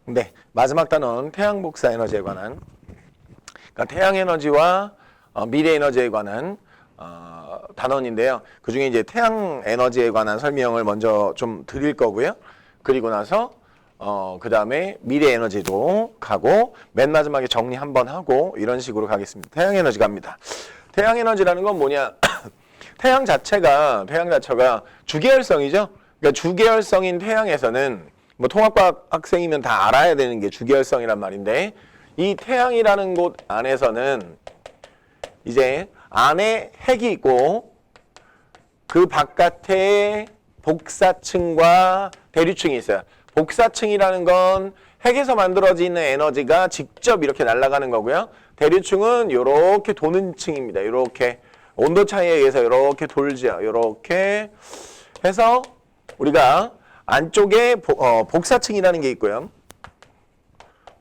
네, 마지막 단어는 태양 복사 에너지에 관한, 그러니까 태양 에너지와 미래 에너지에 관한 단원인데요. 그 중에 이제 태양 에너지에 관한 설명을 먼저 좀 드릴 거고요. 그리고 나서 그 다음에 미래 에너지도 가고 맨 마지막에 정리 한번 하고 이런 식으로 가겠습니다. 태양 에너지 갑니다. 태양 에너지라는 건 뭐냐? 태양 자체가 주계열성이죠. 그러니까 주계열성인 태양에서는 뭐 통합과학 학생이면 다 알아야 되는 게 주계열성이란 말인데, 이 태양이라는 곳 안에서는 이제 안에 핵이 있고 그 바깥에 복사층과 대류층이 있어요. 복사층이라는 건 핵에서 만들어지는 에너지가 직접 이렇게 날아가는 거고요. 대류층은 이렇게 도는 층입니다. 이렇게 온도 차이에 의해서 이렇게 돌죠. 이렇게 해서 우리가 안쪽에 복사층이라는 게 있고요.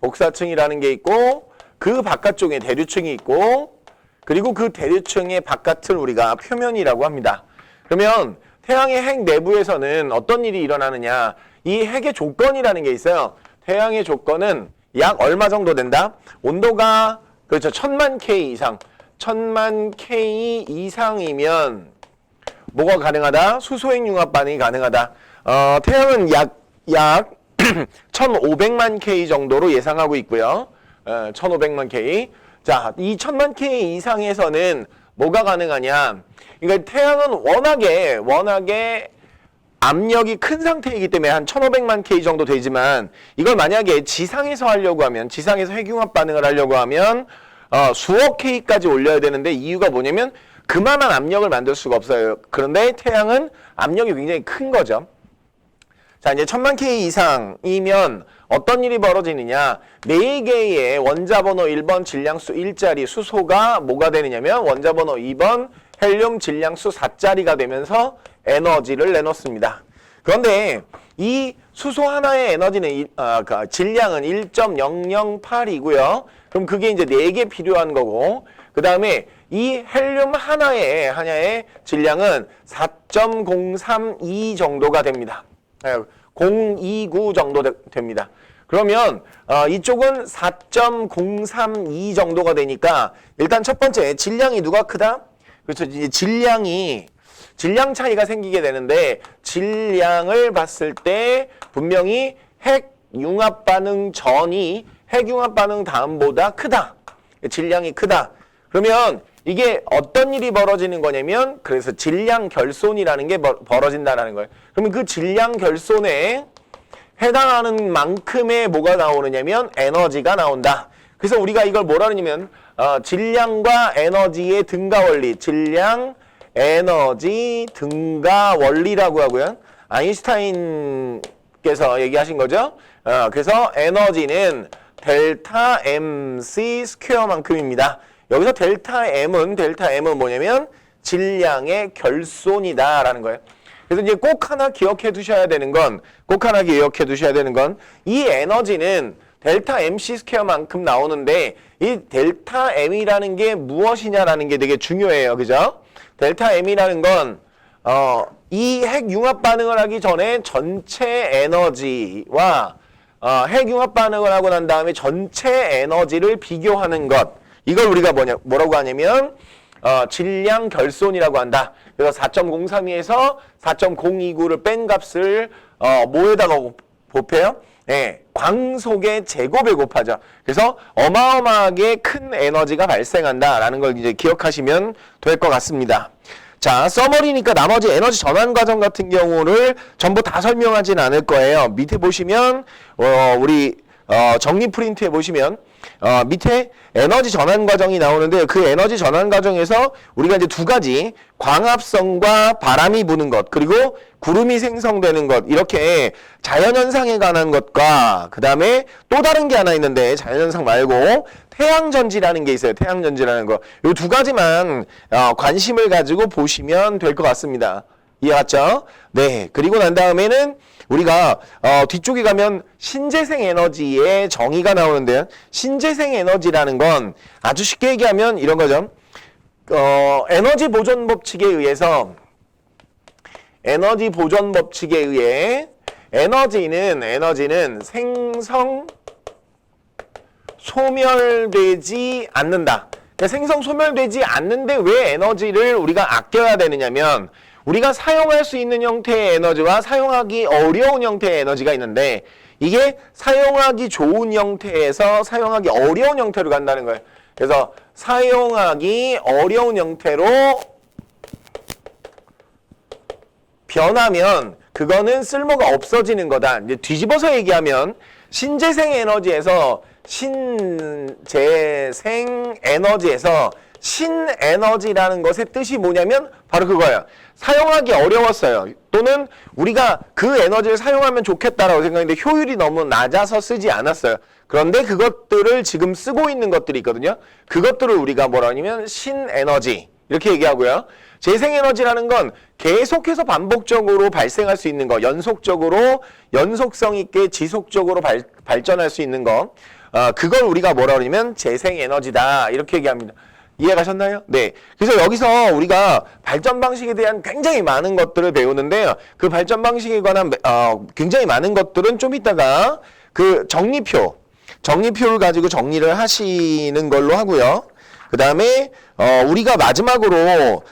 복사층이라는 게 있고 그 바깥쪽에 대류층이 있고, 그리고 그 대류층의 바깥을 우리가 표면이라고 합니다. 그러면 태양의 핵 내부에서는 어떤 일이 일어나느냐? 이 핵의 조건이라는 게 있어요. 태양의 조건은 약 얼마 정도 된다? 온도가 그렇죠. 1000만 K 이상. 1000만 K 이상이면 뭐가 가능하다? 수소핵 융합 반응이 가능하다. 태양은 약 1500만 K 정도로 예상하고 있고요. 1500만 K. 자, 이 1000만 K 이상에서는 뭐가 가능하냐? 그러니까 태양은 워낙에 압력이 큰 상태이기 때문에 한 1500만 K 정도 되지만, 이걸 만약에 지상에서 하려고 하면, 지상에서 핵융합 반응을 하려고 하면 수억 K까지 올려야 되는데, 이유가 뭐냐면 그만한 압력을 만들 수가 없어요. 그런데 태양은 압력이 굉장히 큰 거죠. 자, 이제 1000만 K 이상이면 어떤 일이 벌어지느냐? 4개의 원자번호 1번 질량수 1짜리 수소가 뭐가 되느냐면 원자번호 2번 헬륨 질량수 4짜리가 되면서 에너지를 내놓습니다. 그런데 이 수소 하나의 에너지는 질량은 1.008이고요. 그럼 그게 이제 4개 필요한 거고, 그 다음에 이 헬륨 하나의 질량은 4.032 정도가 됩니다. 029 정도 됩니다. 그러면 이쪽은 4.032 정도가 되니까 일단 첫 번째 질량이 누가 크다? 그렇죠. 이제 질량 차이가 생기게 되는데, 질량을 봤을 때 분명히 핵 융합 반응 전이 핵 융합 반응 다음보다 크다. 질량이 크다. 그러면 이게 어떤 일이 벌어지는 거냐면, 그래서 질량 결손이라는 게 벌어진다는 거예요. 그러면 그 질량 결손에 해당하는 만큼의 뭐가 나오느냐면 에너지가 나온다. 그래서 우리가 이걸 뭐라 그러냐면 질량과 에너지의 등가 원리, 질량, 에너지, 등가 원리라고 하고요. 아인슈타인께서 얘기하신 거죠. 그래서 에너지는 델타 MC 스퀘어만큼입니다. 여기서 델타 M은 뭐냐면 질량의 결손이다라는 거예요. 그래서 이제 꼭 하나 기억해 두셔야 되는 건, 이 에너지는 델타 MC 스퀘어만큼 나오는데, 이 델타 M이라는 게 무엇이냐라는 게 되게 중요해요. 그죠? 델타 M이라는 건 이 핵 융합 반응을 하기 전에 전체 에너지와 핵 융합 반응을 하고 난 다음에 전체 에너지를 비교하는 것, 이걸 우리가 뭐라고 하냐면 질량 결손이라고 한다. 그래서 4.032에서 4.029를 뺀 값을 뭐에다가 곱해요? 네, 광속의 제곱에 곱하죠. 그래서 어마어마하게 큰 에너지가 발생한다라는 걸 이제 기억하시면 될 것 같습니다. 자, 서머리니까 나머지 에너지 전환 과정 같은 경우를 전부 다 설명하진 않을 거예요. 밑에 보시면 우리 정리 프린트에 보시면 밑에 에너지 전환 과정이 나오는데, 그 에너지 전환 과정에서 우리가 이제 두 가지, 광합성과 바람이 부는 것, 그리고 구름이 생성되는 것, 이렇게 자연현상에 관한 것과 그 다음에 또 다른 게 하나 있는데, 자연현상 말고 태양전지라는 게 있어요. 태양전지라는 거. 이 두 가지만 관심을 가지고 보시면 될 것 같습니다. 이해갔죠? 네. 그리고 난 다음에는 우리가 뒤쪽에 가면 신재생 에너지의 정의가 나오는데요. 신재생 에너지라는 건 아주 쉽게 얘기하면 이런 거죠. 에너지 보존 법칙에 의해 에너지는 생성 소멸되지 않는다. 그러니까 생성 소멸되지 않는데 왜 에너지를 우리가 아껴야 되느냐면 우리가 사용할 수 있는 형태의 에너지와 사용하기 어려운 형태의 에너지가 있는데 이게 사용하기 좋은 형태에서 사용하기 어려운 형태로 간다는 거예요. 그래서 사용하기 어려운 형태로 변하면 그거는 쓸모가 없어지는 거다. 이제 뒤집어서 얘기하면 신재생 에너지에서 신에너지라는 것의 뜻이 뭐냐면 바로 그거예요. 사용하기 어려웠어요. 또는 우리가 그 에너지를 사용하면 좋겠다라고 생각했는데 효율이 너무 낮아서 쓰지 않았어요. 그런데 그것들을 지금 쓰고 있는 것들이 있거든요. 그것들을 우리가 뭐라 하냐면 신에너지 이렇게 얘기하고요. 재생에너지라는 건 계속해서 반복적으로 발생할 수 있는 거, 연속적으로 연속성 있게 지속적으로 발전할 수 있는 거, 그걸 우리가 뭐라 그러냐면 재생에너지다 이렇게 얘기합니다. 이해가셨나요? 네. 그래서 여기서 우리가 발전 방식에 대한 굉장히 많은 것들을 배우는데요. 그 발전 방식에 관한 굉장히 많은 것들은 좀 이따가 그 정리표를 가지고 정리를 하시는 걸로 하고요. 그 다음에 우리가 마지막으로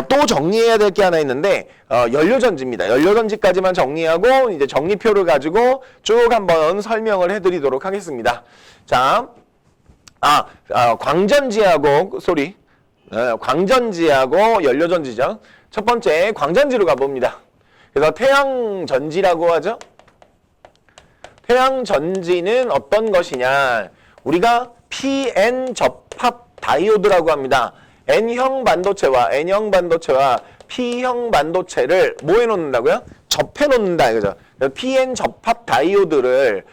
또 정리해야 될 게 하나 있는데 연료전지입니다. 연료전지까지만 정리하고 이제 정리표를 가지고 쭉 한번 설명을 해드리도록 하겠습니다. 자, 광전지하고 광전지하고 연료전지죠. 첫 번째 광전지로 가봅니다. 그래서 태양전지라고 하죠. 태양전지는 어떤 것이냐? 우리가 PN 접합 다이오드라고 합니다. N형 반도체와 P형 반도체를 뭐 해놓는다고요? 접해놓는다 이거죠. PN 접합 다이오드를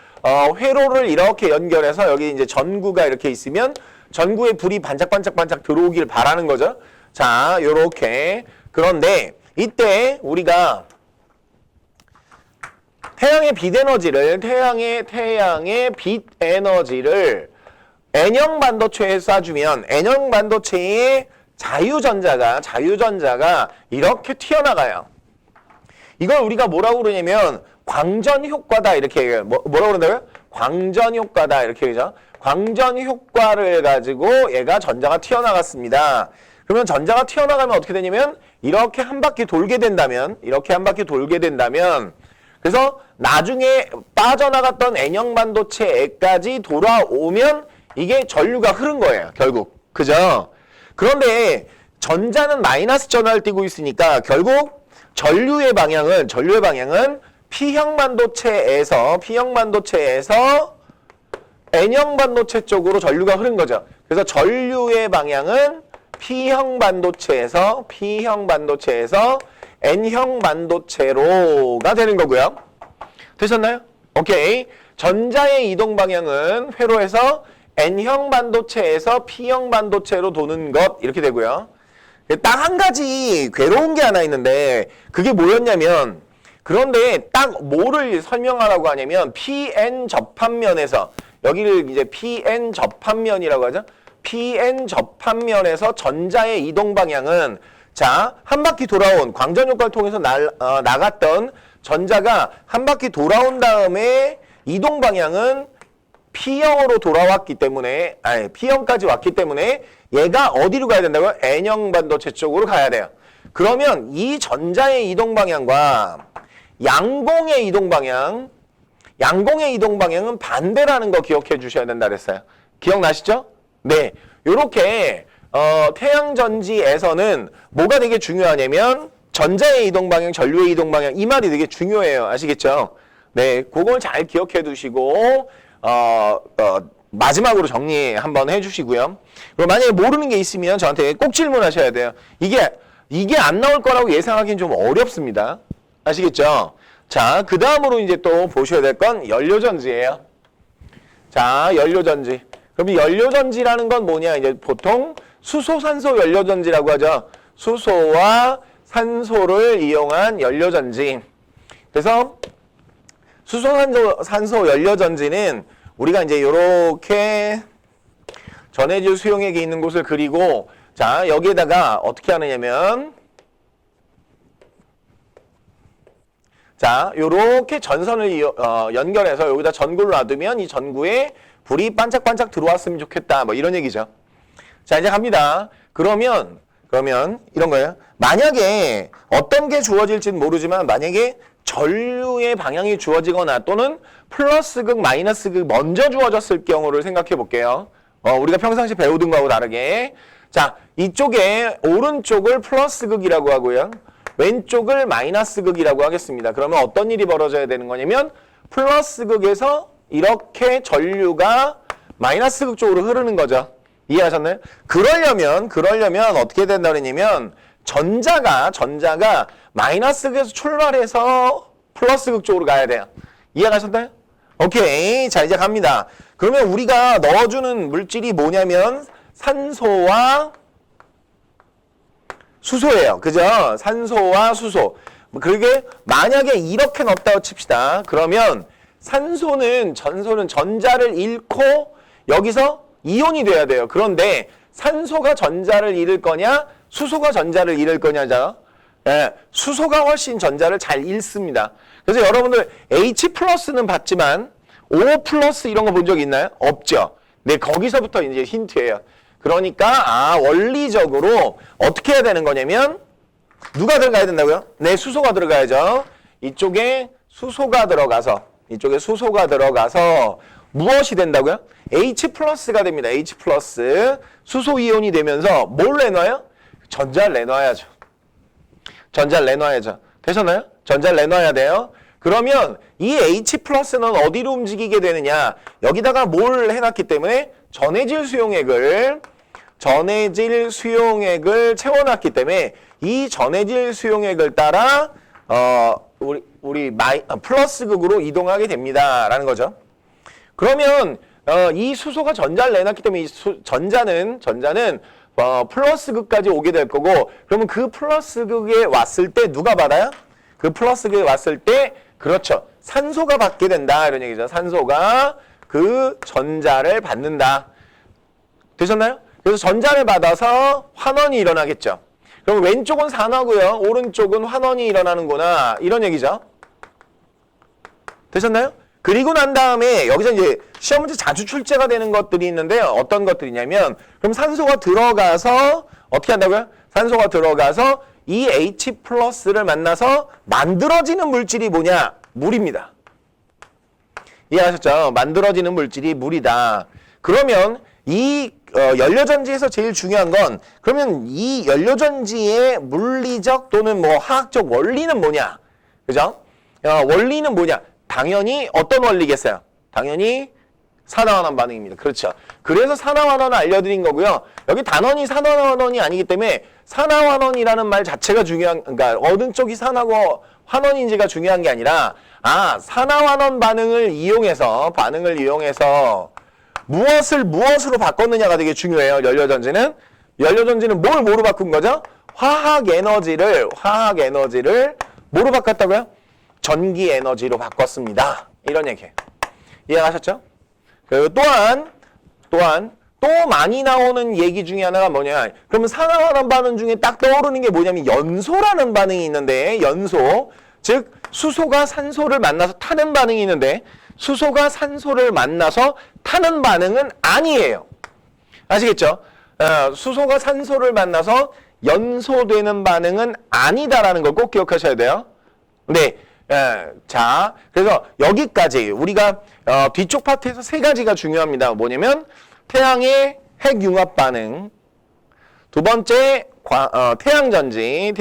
회로를 이렇게 연결해서 여기 이제 전구가 이렇게 있으면 전구에 불이 반짝반짝반짝 들어오길 바라는 거죠. 자, 요렇게. 그런데 이때 우리가 태양의 빛 에너지를 N형 반도체에 쏴주면 N형 반도체의 자유전자가 이렇게 튀어나가요. 이걸 우리가 뭐라고 그러냐면 광전 효과다 이렇게 얘기해요. 뭐라고 그런다고요? 광전 효과다 이렇게 얘기죠. 광전 효과를 가지고 얘가 전자가 튀어나갔습니다. 그러면 전자가 튀어나가면 어떻게 되냐면 이렇게 한 바퀴 돌게 된다면 그래서 나중에 빠져나갔던 N형 반도체에까지 돌아오면 이게 전류가 흐른 거예요. 결국. 그죠? 그런데 전자는 마이너스 전하를 띠고 있으니까 결국 전류의 방향은 P형 반도체에서 N형 반도체 쪽으로 전류가 흐른 거죠. 그래서 전류의 방향은 P형 반도체에서 N형 반도체로가 되는 거고요. 되셨나요? 오케이. 전자의 이동 방향은 회로에서 N형 반도체에서 P형 반도체로 도는 것 이렇게 되고요. 딱 한 가지 괴로운 게 하나 있는데 그게 뭐였냐면 그런데 딱 뭐를 설명하라고 하냐면 PN 접합면에서 여기를 이제 PN 접합면이라고 하죠. PN 접합면에서 전자의 이동 방향은 자, 한 바퀴 돌아온 광전 효과를 통해서 나갔던 전자가 한 바퀴 돌아온 다음에 이동 방향은 P형으로 돌아왔기 때문에 P형까지 왔기 때문에 얘가 어디로 가야 된다고요? N형 반도체 쪽으로 가야 돼요. 그러면 이 전자의 이동 방향과 양공의 이동 방향은 반대라는 거 기억해 주셔야 된다 그랬어요. 기억나시죠? 네. 요렇게 태양전지에서는 뭐가 되게 중요하냐면 전자의 이동 방향, 전류의 이동 방향 이 말이 되게 중요해요. 아시겠죠? 네. 그걸 잘 기억해 두시고 마지막으로 정리 한번 해주시고요. 그리고 만약에 모르는 게 있으면 저한테 꼭 질문하셔야 돼요. 이게 안 나올 거라고 예상하기는 좀 어렵습니다. 아시겠죠? 자, 그 다음으로 이제 또 보셔야 될 건 연료전지예요. 자, 연료전지. 그럼 이 연료전지라는 건 뭐냐? 이제 보통 수소산소 연료전지라고 하죠. 수소와 산소를 이용한 연료전지. 그래서 수소산소 연료전지는 우리가 이제 요렇게 전해질 수용액이 있는 곳을 그리고 자, 여기에다가 어떻게 하느냐면 자, 요렇게 전선을 연결해서 여기다 전구를 놔두면 이 전구에 불이 반짝반짝 들어왔으면 좋겠다. 뭐 이런 얘기죠. 자, 이제 갑니다. 그러면 이런 거예요. 만약에 어떤 게 주어질지는 모르지만 만약에 전류의 방향이 주어지거나 또는 플러스 극, 마이너스 극 먼저 주어졌을 경우를 생각해 볼게요. 우리가 평상시 배우던 거하고 다르게. 자, 이쪽에 오른쪽을 플러스 극이라고 하고요. 왼쪽을 마이너스 극이라고 하겠습니다. 그러면 어떤 일이 벌어져야 되는 거냐면 플러스 극에서 이렇게 전류가 마이너스 극 쪽으로 흐르는 거죠. 이해하셨나요? 그러려면 어떻게 된다 그러냐면 전자가 마이너스 극에서 출발해서 플러스 극 쪽으로 가야 돼요. 이해가셨나요? 오케이. 자, 이제 갑니다. 그러면 우리가 넣어주는 물질이 뭐냐면 산소와 수소예요. 그죠? 산소와 수소. 그러게 만약에 이렇게 넣었다고 칩시다. 그러면 전소는 전자를 잃고 여기서 이온이 돼야 돼요. 그런데 산소가 전자를 잃을 거냐, 수소가 전자를 잃을 거냐죠. 예, 수소가 훨씬 전자를 잘 잃습니다. 그래서 여러분들 H+는 봤지만 O+ 이런 거 본 적 있나요? 없죠. 네, 거기서부터 이제 힌트예요. 그러니까 원리적으로 어떻게 해야 되는 거냐면 누가 들어가야 된다고요? 네, 수소가 들어가야죠. 이쪽에 수소가 들어가서 무엇이 된다고요? H+가 됩니다. H+. 수소 이온이 되면서 뭘 내놔요? 전자를 내놔야죠. 되셨나요? 전자를 내놔야 돼요. 그러면 이 H+는 어디로 움직이게 되느냐? 여기다가 뭘 해놨기 때문에 전해질 수용액을 채워놨기 때문에 이 전해질 수용액을 따라 우리 플러스 극으로 이동하게 됩니다라는 거죠. 그러면 이 수소가 전자를 내놨기 때문에 이 전자는 플러스 극까지 오게 될 거고, 그러면 그 플러스 극에 왔을 때 누가 받아요? 그 플러스 극에 왔을 때 그렇죠. 산소가 받게 된다 이런 얘기죠. 산소가 그 전자를 받는다. 되셨나요? 그래서 전자를 받아서 환원이 일어나겠죠. 그럼 왼쪽은 산화고요. 오른쪽은 환원이 일어나는구나. 이런 얘기죠. 되셨나요? 그리고 난 다음에 여기서 이제 시험 문제 자주 출제가 되는 것들이 있는데요. 어떤 것들이냐면 그럼 산소가 들어가서 어떻게 한다고요? 산소가 들어가서 이 H+를 만나서 만들어지는 물질이 뭐냐? 물입니다. 이해하셨죠? 만들어지는 물질이 물이다. 그러면 이 연료전지에서 제일 중요한 건 그러면 이 연료전지의 물리적 또는 뭐 화학적 원리는 뭐냐? 그죠? 원리는 뭐냐? 당연히 어떤 원리겠어요? 당연히 산화환원 반응입니다. 그렇죠. 그래서 산화환원을 알려드린 거고요. 여기 단원이 산화환원이 아니기 때문에 산화환원이라는 말 자체가 그러니까 어느 쪽이 산화고 환원인지가 중요한 게 아니라 산화환원 반응을 이용해서 무엇으로 바꿨느냐가 되게 중요해요. 연료전지는 뭘 뭐로 바꾼 거죠? 화학 에너지를 뭐로 바꿨다고요? 전기 에너지로 바꿨습니다. 이런 얘기예요. 이해하셨죠? 그리고 또한 또 많이 나오는 얘기 중에 하나가 뭐냐? 그러면 산화환원 반응 중에 딱 떠오르는 게 뭐냐면 연소라는 반응이 있는데, 연소, 즉 수소가 산소를 만나서 타는 반응이 있는데 수소가 산소를 만나서 타는 반응은 아니에요. 아시겠죠? 수소가 산소를 만나서 연소되는 반응은 아니다라는 걸 꼭 기억하셔야 돼요. 네. 자, 그래서 여기까지 우리가 뒤쪽 파트에서 세 가지가 중요합니다. 뭐냐면 태양의 핵융합 반응, 두 번째 태양전지,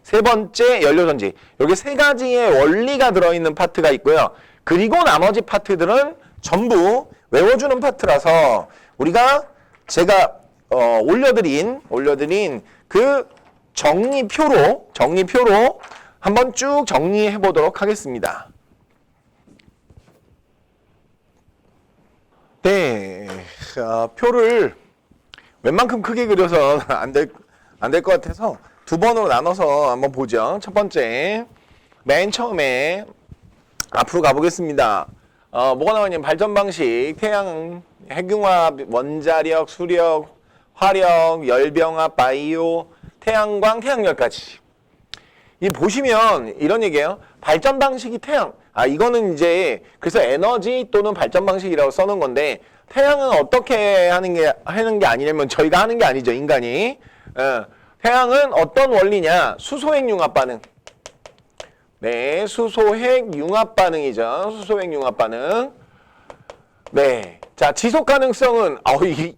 세 번째 연료전지. 여기 세 가지의 원리가 들어있는 파트가 있고요. 그리고 나머지 파트들은 전부 외워주는 파트라서 제가 올려드린 그 정리표로 한번 쭉 정리해 보도록 하겠습니다. 네, 표를 웬만큼 크게 그려서 안 될 것 같아서 두 번으로 나눠서 한번 보죠. 첫 번째, 맨 처음에 앞으로 가보겠습니다. 뭐가 나오냐면 발전 방식, 태양, 핵융합, 원자력, 수력, 화력, 열병합, 바이오, 태양광, 태양열까지. 이 보시면 이런 얘기예요. 발전 방식이 태양. 이거는 이제 그래서 에너지 또는 발전 방식이라고 써놓은 건데 태양은 어떻게 하는 게 아니냐면 저희가 하는 게 아니죠. 인간이. 태양은 어떤 원리냐? 수소핵 융합 반응. 네, 수소핵 융합 반응이죠. 수소핵 융합 반응. 네. 자, 지속 가능성은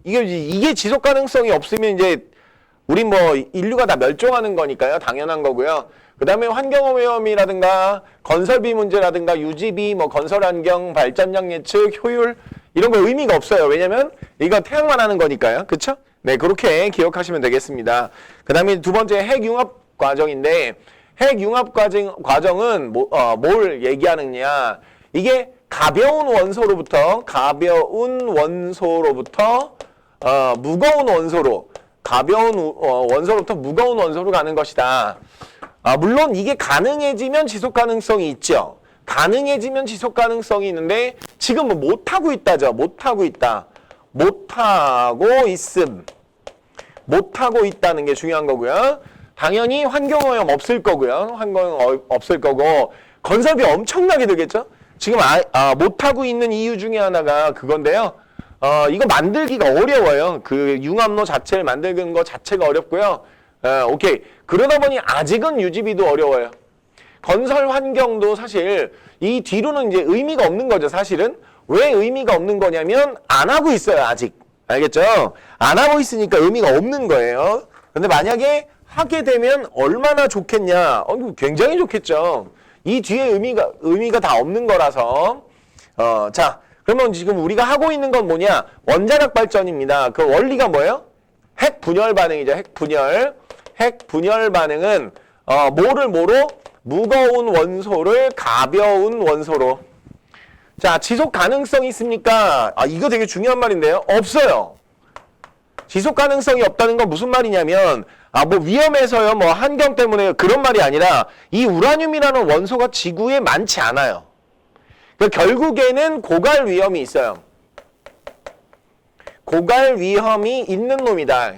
이게 지속 가능성이 없으면 이제 우린 뭐 인류가 다 멸종하는 거니까요. 당연한 거고요. 그다음에 환경 오염이라든가 건설비 문제라든가 유지비, 뭐 건설 환경, 발전량 예측, 효율 이런 거 의미가 없어요. 왜냐면 이거 태양만 하는 거니까요. 그렇죠? 네, 그렇게 기억하시면 되겠습니다. 그다음에 두 번째 핵 융합 과정인데 핵 융합 과정은 뭘 얘기하느냐? 이게 가벼운 원소로부터 무거운 원소로 가벼운 원소로부터 무거운 원소로 가는 것이다. 물론 이게 가능해지면 지속 가능성이 있죠. 가능해지면 지속 가능성이 있는데 지금 뭐 못하고 있다죠. 못하고 있다. 못하고 있다는 게 중요한 거고요. 당연히 환경오염 없을 거고요. 환경오염 없을 거고 건설비 엄청나게 들겠죠. 지금 못하고 있는 이유 중에 하나가 그건데요. 이거 만들기가 어려워요. 그 융합로 자체를 만드는 거 자체가 어렵고요. 오케이. 그러다 보니 아직은 유지비도 어려워요. 건설 환경도 사실 이 뒤로는 이제 의미가 없는 거죠. 사실은. 왜 의미가 없는 거냐면 안 하고 있어요. 아직. 알겠죠? 안 하고 있으니까 의미가 없는 거예요. 근데 만약에 하게 되면 얼마나 좋겠냐? 굉장히 좋겠죠. 이 뒤에 의미가 다 없는 거라서. 자, 그러면 지금 우리가 하고 있는 건 뭐냐? 원자력 발전입니다. 그 원리가 뭐예요? 핵 분열 반응이죠. 핵 분열 반응은 뭐로? 무거운 원소를 가벼운 원소로. 자, 지속 가능성이 있습니까? 이거 되게 중요한 말인데요. 없어요. 지속 가능성이 없다는 건 무슨 말이냐면 뭐 위험해서요, 뭐 환경 때문에 그런 말이 아니라 이 우라늄이라는 원소가 지구에 많지 않아요. 그러니까 결국에는 고갈 위험이 있어요. 고갈 위험이 있는 놈이다.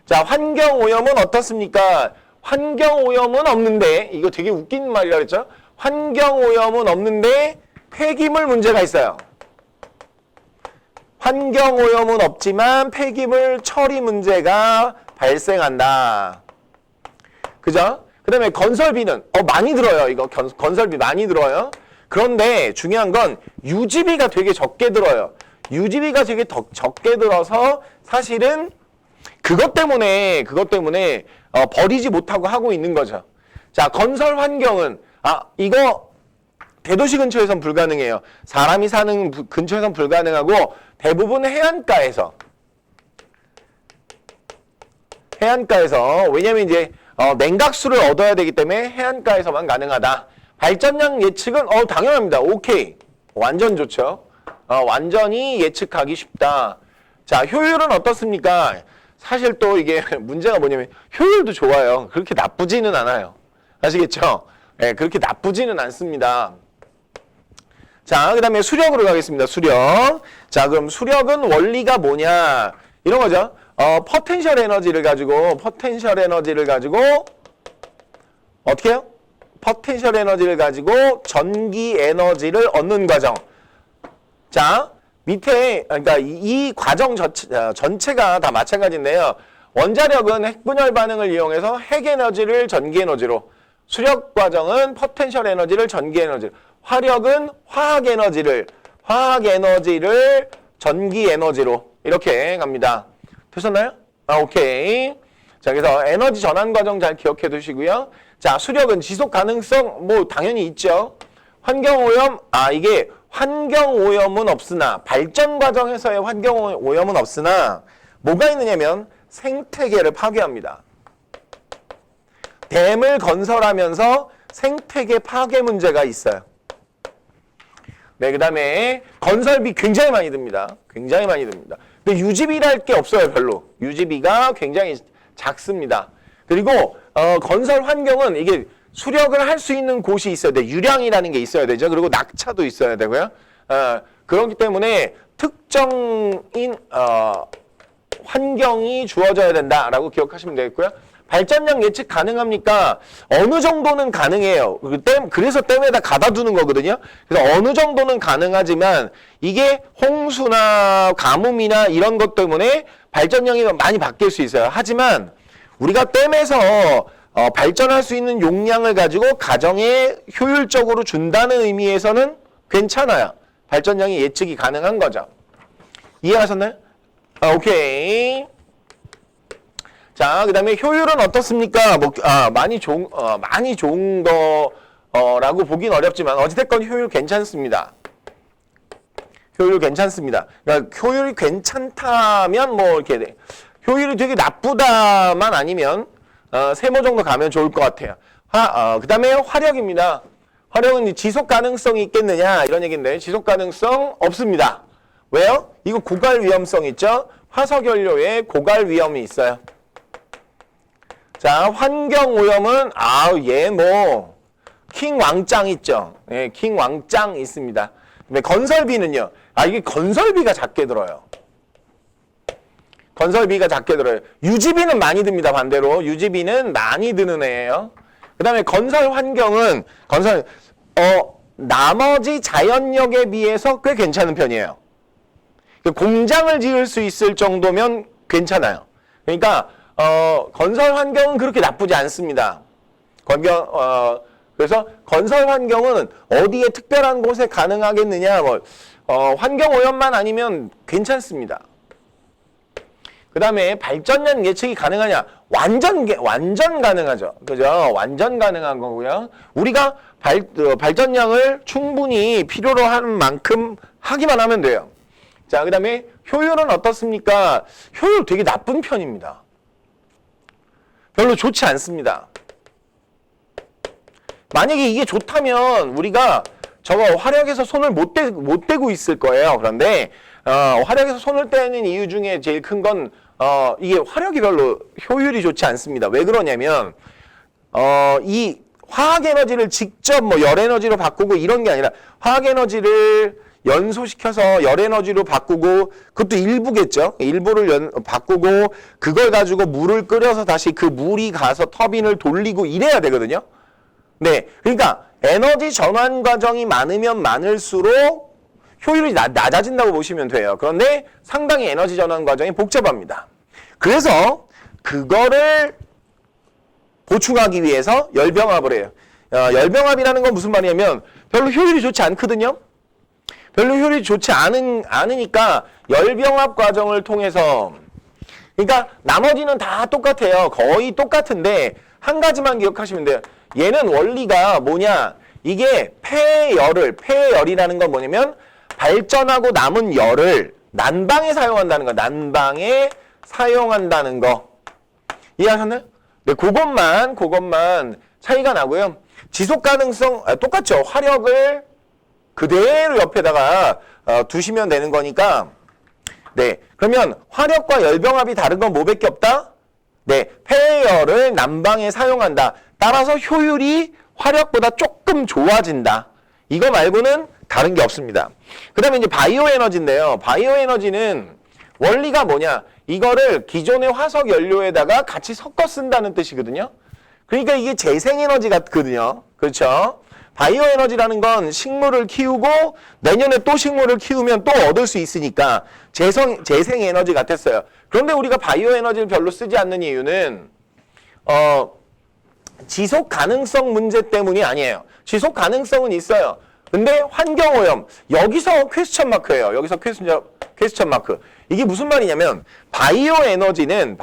자, 환경 오염은 어떻습니까? 환경 오염은 없는데 이거 되게 웃긴 말이라 그랬죠? 환경 오염은 없는데 폐기물 문제가 있어요. 환경 오염은 없지만 폐기물 처리 문제가 발생한다. 그죠? 그 다음에 건설비는 많이 들어요. 이거 건설비 많이 들어요. 그런데 중요한 건 유지비가 되게 적게 들어요. 유지비가 되게 적게 들어서 사실은 그것 때문에 버리지 못하고 하고 있는 거죠. 자, 건설 환경은 이거 대도시 근처에선 불가능해요. 사람이 사는 근처에선 불가능하고 대부분 해안가에서 왜냐면 이제 냉각수를 얻어야 되기 때문에 해안가에서만 가능하다. 발전량 예측은 당연합니다. 오케이. 완전 좋죠. 완전히 예측하기 쉽다. 자, 효율은 어떻습니까? 사실 또 이게 문제가 뭐냐면 효율도 좋아요. 그렇게 나쁘지는 않아요. 아시겠죠? 네, 그렇게 나쁘지는 않습니다. 자, 그 다음에 수력으로 가겠습니다. 수력. 자, 그럼 수력은 원리가 뭐냐? 이런 거죠. 포텐셜 에너지를 가지고 어떻게 해요? 포텐셜 에너지를 가지고 전기 에너지를 얻는 과정. 자, 밑에 그러니까 이 과정 전체가 다 마찬가지인데요. 원자력은 핵분열 반응을 이용해서 핵 에너지를 전기 에너지로, 수력 과정은 포텐셜 에너지를 전기 에너지로, 화력은 화학 에너지를 전기 에너지로 이렇게 갑니다. 되셨나요? 오케이. 자, 그래서 에너지 전환 과정 잘 기억해 두시고요. 자, 수력은 지속 가능성 뭐 당연히 있죠. 환경 오염 이게 환경 오염은 없으나 발전 과정에서의 환경 오염은 없으나 뭐가 있느냐면 생태계를 파괴합니다. 댐을 건설하면서 생태계 파괴 문제가 있어요. 네, 그 다음에 건설비 굉장히 많이 듭니다. 굉장히 많이 듭니다. 근데 유지비랄 게 없어요, 별로. 유지비가 굉장히 작습니다. 그리고 건설 환경은 이게 수력을 할 수 있는 곳이 있어야 돼요. 유량이라는 게 있어야 되죠. 그리고 낙차도 있어야 되고요. 그렇기 때문에 특정인 환경이 주어져야 된다라고 기억하시면 되겠고요. 발전량 예측 가능합니까? 어느 정도는 가능해요. 그래서 댐에다 가다 두는 거거든요. 그래서 어느 정도는 가능하지만 이게 홍수나 가뭄이나 이런 것 때문에 발전량이 많이 바뀔 수 있어요. 하지만 우리가 댐에서 발전할 수 있는 용량을 가지고 가정에 효율적으로 준다는 의미에서는 괜찮아요. 발전량이 예측이 가능한 거죠. 이해하셨나요? 오케이. 자, 그 다음에 효율은 어떻습니까? 많이 좋은 거라고 보긴 어렵지만 어찌됐건 효율 괜찮습니다. 효율 괜찮습니다. 그러니까 효율이 괜찮다면 뭐 이렇게 돼. 효율이 되게 나쁘다만 아니면 세모 정도 가면 좋을 것 같아요. 그 다음에 화력입니다. 화력은 지속 가능성이 있겠느냐 이런 얘기인데 지속 가능성 없습니다. 왜요? 이거 고갈 위험성 있죠? 화석연료에 고갈 위험이 있어요. 자, 환경 오염은 얘 뭐 킹 왕짱 있죠. 네, 킹 왕짱 있습니다. 근데 건설비는요. 이게 건설비가 작게 들어요. 건설비가 작게 들어요. 유지비는 많이 듭니다. 반대로 유지비는 많이 드는 애예요. 그다음에 건설 환경은 나머지 자연력에 비해서 꽤 괜찮은 편이에요. 공장을 지을 수 있을 정도면 괜찮아요. 그러니까 건설 환경은 그렇게 나쁘지 않습니다. 그래서 건설 환경은 어디에 특별한 곳에 가능하겠느냐, 환경 오염만 아니면 괜찮습니다. 그 다음에 발전량 예측이 가능하냐? 완전 가능하죠. 그죠? 완전 가능한 거고요. 우리가 발전량을 충분히 필요로 하는 만큼 하기만 하면 돼요. 자, 그 다음에 효율은 어떻습니까? 효율 되게 나쁜 편입니다. 별로 좋지 않습니다. 만약에 이게 좋다면 우리가 저거 화력에서 손을 못 대고 있을 거예요. 그런데 화력에서 손을 떼는 이유 중에 제일 큰 건 이게 화력이 별로 효율이 좋지 않습니다. 왜 그러냐면 이 화학 에너지를 직접 열 에너지로 바꾸고 이런 게 아니라 화학 에너지를 연소시켜서 열 에너지로 바꾸고 그것도 일부겠죠. 일부를 바꾸고 그걸 가지고 물을 끓여서 다시 그 물이 가서 터빈을 돌리고 이래야 되거든요. 네, 그러니까 에너지 전환 과정이 많으면 많을수록 효율이 낮아진다고 보시면 돼요. 그런데 상당히 에너지 전환 과정이 복잡합니다. 그래서 그거를 보충하기 위해서 열병합을 해요. 열병합이라는 건 무슨 말이냐면 별로 효율이 좋지 않거든요. 별로 효율이 좋지 않으니까 열병합 과정을 통해서 그러니까 나머지는 다 똑같아요. 거의 똑같은데 한 가지만 기억하시면 돼요. 얘는 원리가 뭐냐? 이게 폐열이라는 건 뭐냐면 발전하고 남은 열을 난방에 사용한다는 거. 난방에 사용한다는 거. 이해하셨나요? 네, 그것만 차이가 나고요. 지속 가능성 똑같죠. 화력을 그대로 옆에다가 두시면 되는 거니까. 네, 그러면 화력과 열병합이 다른 건 뭐밖에 없다? 네, 폐열을 난방에 사용한다. 따라서 효율이 화력보다 조금 좋아진다. 이거 말고는 다른 게 없습니다. 그 다음에 이제 바이오 에너지인데요. 바이오 에너지는 원리가 뭐냐? 이거를 기존의 화석 연료에다가 같이 섞어 쓴다는 뜻이거든요. 그러니까 이게 재생 에너지 같거든요. 그렇죠? 바이오 에너지라는 건 식물을 키우고 내년에 또 식물을 키우면 또 얻을 수 있으니까 재생 에너지 같았어요. 그런데 우리가 바이오 에너지를 별로 쓰지 않는 이유는 지속 가능성 문제 때문이 아니에요. 지속 가능성은 있어요. 근데 환경오염 여기서 퀘스천 마크예요. 여기서 퀘스천 마크. 이게 무슨 말이냐면 바이오 에너지는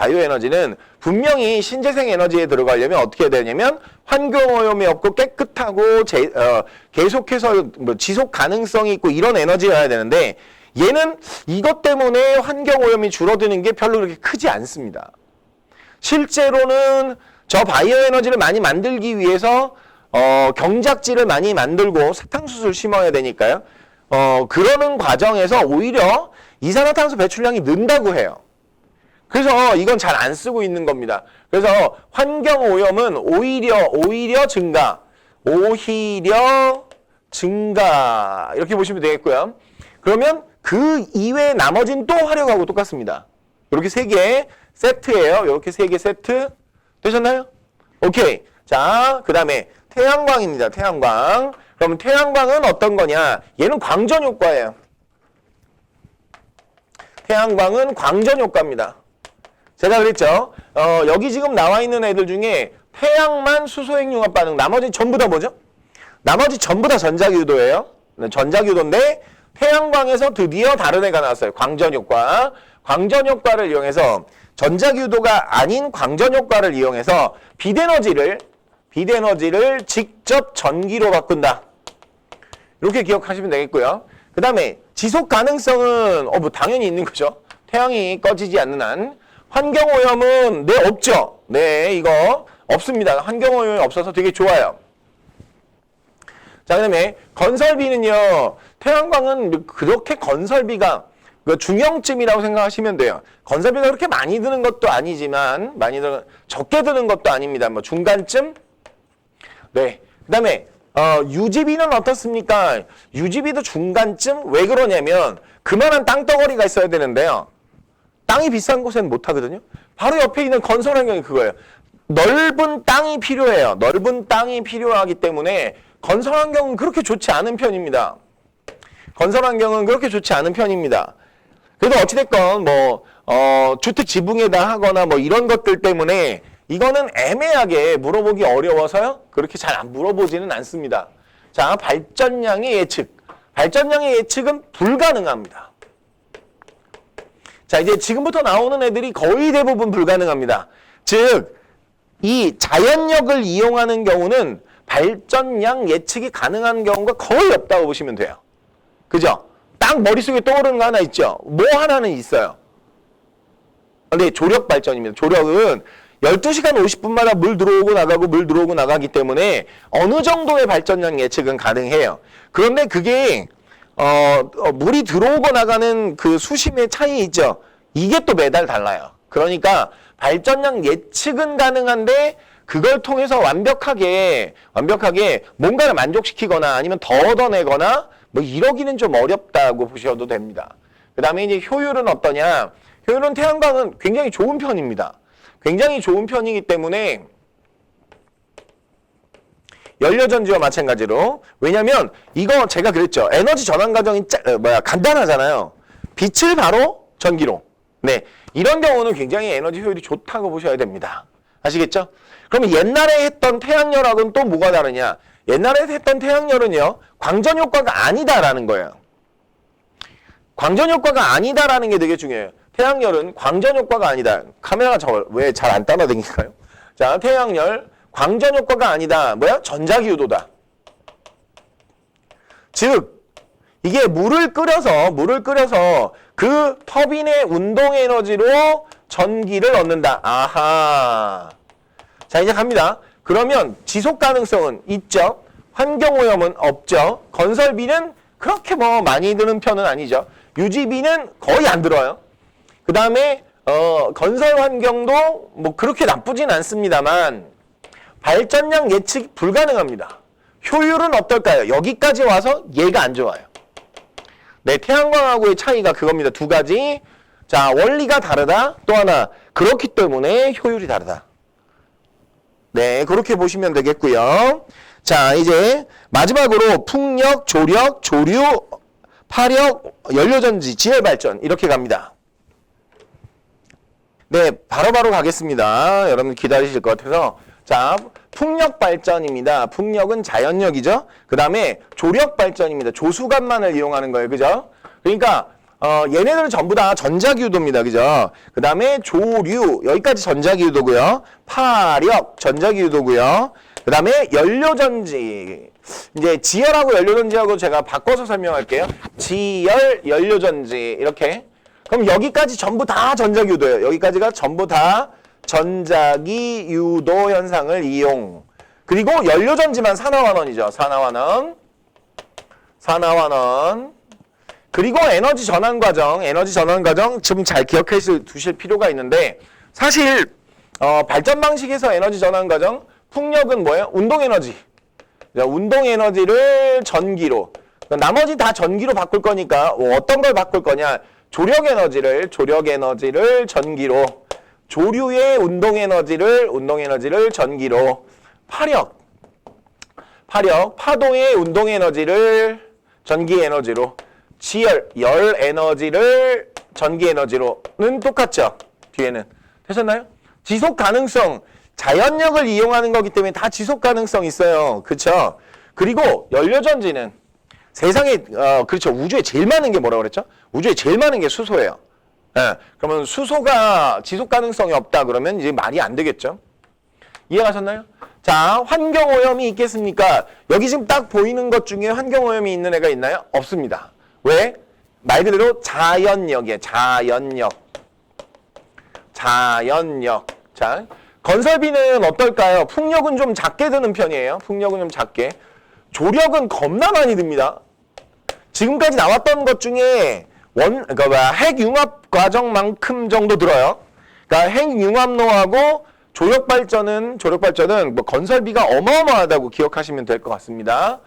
분명히 신재생 에너지에 들어가려면 어떻게 해야 되냐면 환경오염이 없고 깨끗하고 계속해서 지속 가능성이 있고 이런 에너지여야 되는데 얘는 이것 때문에 환경오염이 줄어드는 게 별로 그렇게 크지 않습니다. 실제로는 저 바이오 에너지를 많이 만들기 위해서 경작지를 많이 만들고 사탕수수를 심어야 되니까요. 그러는 과정에서 오히려 이산화탄소 배출량이 는다고 해요. 그래서 이건 잘 안 쓰고 있는 겁니다. 그래서 환경오염은 오히려 증가. 이렇게 보시면 되겠고요. 그러면 그 이외에 나머지는 또 화력하고 똑같습니다. 이렇게 3개 세트예요. 이렇게 3개 세트. 되셨나요? 오케이. 자, 그 다음에 태양광입니다. 태양광. 그럼 태양광은 어떤 거냐? 얘는 광전 효과예요. 태양광은 광전 효과입니다. 제가 그랬죠. 여기 지금 나와 있는 애들 중에 태양만 수소핵융합 반응, 나머지 전부 다 뭐죠? 나머지 전부 다 전자기유도예요. 전자기유도인데 태양광에서 드디어 다른 애가 나왔어요. 광전효과. 광전효과를 이용해서 전자기유도가 아닌 광전효과를 이용해서 빛에너지를 직접 전기로 바꾼다. 이렇게 기억하시면 되겠고요. 그 다음에 지속 가능성은 뭐 당연히 있는 거죠. 태양이 꺼지지 않는 한. 환경오염은 네, 없죠. 네, 이거 없습니다. 환경오염이 없어서 되게 좋아요. 자, 그 다음에 건설비는요. 태양광은 그렇게 건설비가 중형쯤이라고 생각하시면 돼요. 건설비가 그렇게 많이 드는 것도 아니지만 적게 드는 것도 아닙니다. 뭐 중간쯤? 네. 그 다음에 유지비는 어떻습니까? 유지비도 중간쯤? 왜 그러냐면 그만한 땅덩어리가 있어야 되는데요. 땅이 비싼 곳에는 못하거든요. 바로 옆에 있는 건설 환경이 그거예요. 넓은 땅이 필요해요. 넓은 땅이 필요하기 때문에 건설 환경은 그렇게 좋지 않은 편입니다. 건설 환경은 그렇게 좋지 않은 편입니다. 그래도 어찌됐건 주택 지붕에다 하거나 이런 것들 때문에 이거는 애매하게 물어보기 어려워서요. 그렇게 잘 안 물어보지는 않습니다. 자, 발전량의 예측. 발전량의 예측은 불가능합니다. 자, 이제 지금부터 나오는 애들이 거의 대부분 불가능합니다. 즉, 이 자연력을 이용하는 경우는 발전량 예측이 가능한 경우가 거의 없다고 보시면 돼요. 그죠? 딱 머릿속에 떠오르는 거 하나 있죠? 뭐 하나는 있어요. 근데 조력 발전입니다. 조력은 12시간 50분마다 물 들어오고 나가고 물 들어오고 나가기 때문에 어느 정도의 발전량 예측은 가능해요. 그런데 그게 물이 들어오고 나가는 그 수심의 차이 있죠? 이게 또 매달 달라요. 그러니까 발전량 예측은 가능한데 그걸 통해서 완벽하게 뭔가를 만족시키거나 아니면 더 얻어내거나 이러기는 좀 어렵다고 보셔도 됩니다. 그 다음에 이제 효율은 어떠냐? 효율은 태양광은 굉장히 좋은 편입니다. 굉장히 좋은 편이기 때문에 연료전지와 마찬가지로. 왜냐면 이거 제가 그랬죠. 에너지 전환 과정이 간단하잖아요. 빛을 바로 전기로. 네, 이런 경우는 굉장히 에너지 효율이 좋다고 보셔야 됩니다. 아시겠죠? 그러면 옛날에 했던 태양열하고는 또 뭐가 다르냐? 옛날에 했던 태양열은요. 광전 효과가 아니다라는 거예요. 광전 효과가 아니다라는 게 되게 중요해요. 태양열은 광전 효과가 아니다. 카메라가 저걸 왜 잘 안 따라다니까요? 자, 태양열 광전 효과가 아니다. 뭐야? 전자기유도다. 즉 이게 물을 끓여서 그 터빈의 운동 에너지로 전기를 얻는다. 아하. 자, 이제 갑니다. 그러면 지속 가능성은 있죠. 환경오염은 없죠. 건설비는 그렇게 많이 드는 편은 아니죠. 유지비는 거의 안 들어요. 그 다음에 건설 환경도 그렇게 나쁘진 않습니다만 발전량 예측이 불가능합니다. 효율은 어떨까요? 여기까지 와서 얘가 안 좋아요. 네, 태양광하고의 차이가 그겁니다. 두 가지. 자, 원리가 다르다. 또 하나, 그렇기 때문에 효율이 다르다. 네, 그렇게 보시면 되겠고요. 자, 이제 마지막으로 풍력, 조력, 조류, 파력, 연료전지, 지열발전 이렇게 갑니다. 네, 바로바로 가겠습니다. 여러분 기다리실 것 같아서. 자, 풍력 발전입니다. 풍력은 자연력이죠. 그 다음에 조력 발전입니다. 조수관만을 이용하는 거예요. 그죠? 그러니까 얘네들은 전부 다 전자기유도입니다. 그죠? 그 다음에 조류, 여기까지 전자기유도고요. 파력, 전자기유도고요. 그 다음에 연료전지. 이제 지열하고 연료전지하고 제가 바꿔서 설명할게요. 지열, 연료전지 이렇게. 그럼 여기까지 전부 다 전자기유도예요. 여기까지가 전부 다 전자기유도 현상을 이용. 그리고 연료전지만 산화환원이죠. 산화환원. 그리고 에너지 전환 과정 좀 잘 기억해 두실 필요가 있는데 사실 발전 방식에서 에너지 전환 과정 풍력은 뭐예요? 운동 에너지. 운동 에너지를 전기로. 나머지 다 전기로 바꿀 거니까 어떤 걸 바꿀 거냐? 조력 에너지를 전기로. 조류의 운동 에너지를 전기로, 파력, 파도의 운동 에너지를 전기 에너지로, 지열, 열 에너지를 전기 에너지로는 똑같죠. 뒤에는. 되셨나요? 지속 가능성, 자연력을 이용하는 거기 때문에 다 지속 가능성 있어요. 그렇죠? 그리고 연료전지는 세상에 그렇죠. 우주에 제일 많은 게 뭐라고 그랬죠? 우주에 제일 많은 게 수소예요. 예, 그러면 수소가 지속 가능성이 없다 그러면 이제 말이 안 되겠죠. 이해가셨나요? 자, 환경오염이 있겠습니까? 여기 지금 딱 보이는 것 중에 환경오염이 있는 애가 있나요? 없습니다. 왜? 말 그대로 자연력이에요. 자연력. 자, 건설비는 어떨까요? 풍력은 좀 작게 드는 편이에요. 풍력은 좀 작게. 조력은 겁나 많이 듭니다. 지금까지 나왔던 것 중에 핵융합 과정만큼 정도 들어요. 그러니까 핵융합로하고 조력발전은 뭐 건설비가 어마어마하다고 기억하시면 될 것 같습니다.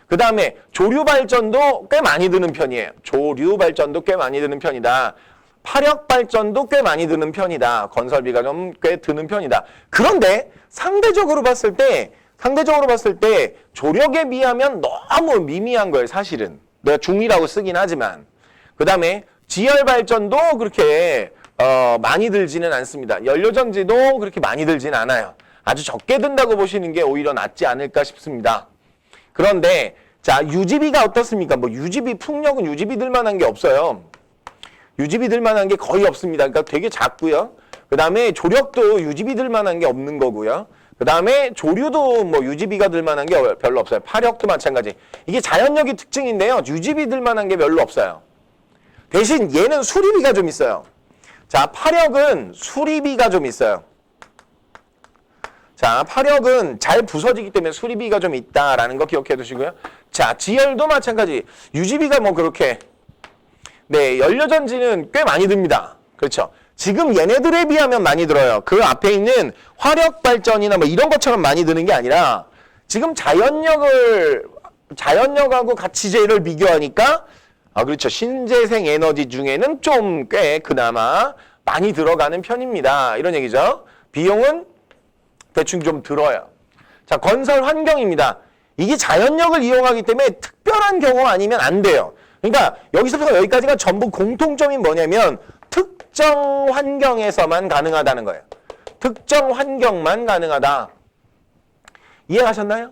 그 다음에 조류발전도 꽤 많이 드는 편이에요. 조류발전도 꽤 많이 드는 편이다. 파력발전도 꽤 많이 드는 편이다. 건설비가 좀 꽤 드는 편이다. 그런데 상대적으로 봤을 때 조력에 비하면 너무 미미한 거예요. 사실은. 내가 중이라고 쓰긴 하지만. 그 다음에 지열발전도 그렇게 많이 들지는 않습니다. 연료전지도 그렇게 많이 들지는 않아요. 아주 적게 든다고 보시는 게 오히려 낫지 않을까 싶습니다. 그런데 자, 유지비가 어떻습니까? 뭐 유지비, 풍력은 유지비 들 만한 게 없어요. 유지비 들 만한 게 거의 없습니다. 그러니까 되게 작고요. 그 다음에 조력도 유지비 들 만한 게 없는 거고요. 그 다음에 조류도 뭐 유지비가 들 만한 게 별로 없어요. 파력도 마찬가지. 이게 자연력의 특징인데요. 유지비 들 만한 게 별로 없어요. 대신 얘는 수리비가 좀 있어요. 자, 파력은 수리비가 좀 있어요. 자, 파력은 잘 부서지기 때문에 수리비가 좀 있다라는 거 기억해 두시고요. 자, 지열도 마찬가지. 유지비가 뭐 그렇게. 네, 연료전지는 꽤 많이 듭니다. 그렇죠. 지금 얘네들에 비하면 많이 들어요. 그 앞에 있는 화력발전이나 뭐 이런 것처럼 많이 드는 게 아니라 지금 자연력하고 가치제를 비교하니까 그렇죠. 신재생 에너지 중에는 좀 꽤 그나마 많이 들어가는 편입니다. 이런 얘기죠. 비용은 대충 좀 들어요. 자, 건설 환경입니다. 이게 자연력을 이용하기 때문에 특별한 경우 아니면 안 돼요. 그러니까 여기서부터 여기까지가 전부 공통점이 뭐냐면 특정 환경에서만 가능하다는 거예요. 특정 환경만 가능하다. 이해하셨나요?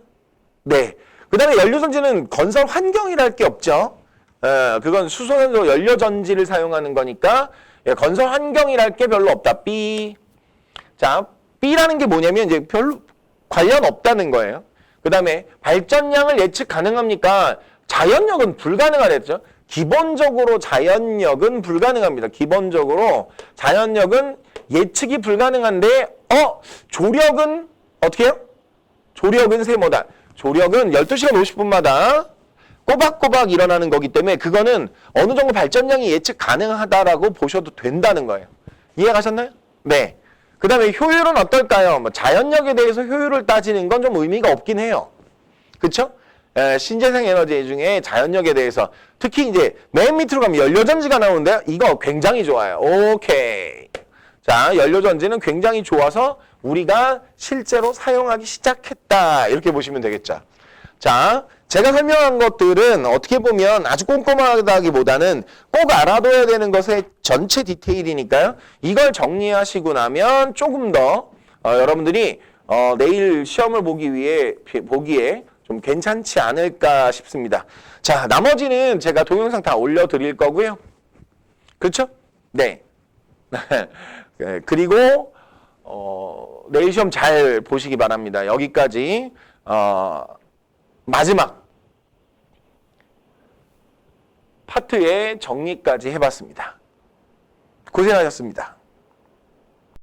네. 그 다음에 연료전지는 건설 환경이랄 게 없죠. 그건 수소산소 연료전지를 사용하는 거니까 건설 환경이랄 게 별로 없다. B. 자, B라는 게 뭐냐면 이제 별로 관련 없다는 거예요. 그 다음에 발전량을 예측 가능합니까? 자연력은 불가능하랬죠. 기본적으로 자연력은 불가능합니다. 기본적으로 자연력은 예측이 불가능한데 조력은 어떻게 해요? 조력은 세모다. 조력은 12시간 50분마다 꼬박꼬박 일어나는 거기 때문에 그거는 어느 정도 발전량이 예측 가능하다라고 보셔도 된다는 거예요. 이해가셨나요? 네. 그 다음에 효율은 어떨까요? 뭐 자연력에 대해서 효율을 따지는 건 좀 의미가 없긴 해요. 그쵸? 신재생 에너지 중에 자연력에 대해서 특히 이제 맨 밑으로 가면 연료전지가 나오는데 이거 굉장히 좋아요. 오케이. 자, 연료전지는 굉장히 좋아서 우리가 실제로 사용하기 시작했다. 이렇게 보시면 되겠죠. 자, 제가 설명한 것들은 어떻게 보면 아주 꼼꼼하다기보다는 꼭 알아둬야 되는 것의 전체 디테일이니까요. 이걸 정리하시고 나면 조금 더 여러분들이 내일 시험을 보기에 좀 괜찮지 않을까 싶습니다. 자, 나머지는 제가 동영상 다 올려드릴 거고요. 그렇죠? 네. 그리고 내일 시험 잘 보시기 바랍니다. 여기까지 마지막 파트의 정리까지 해봤습니다. 고생하셨습니다.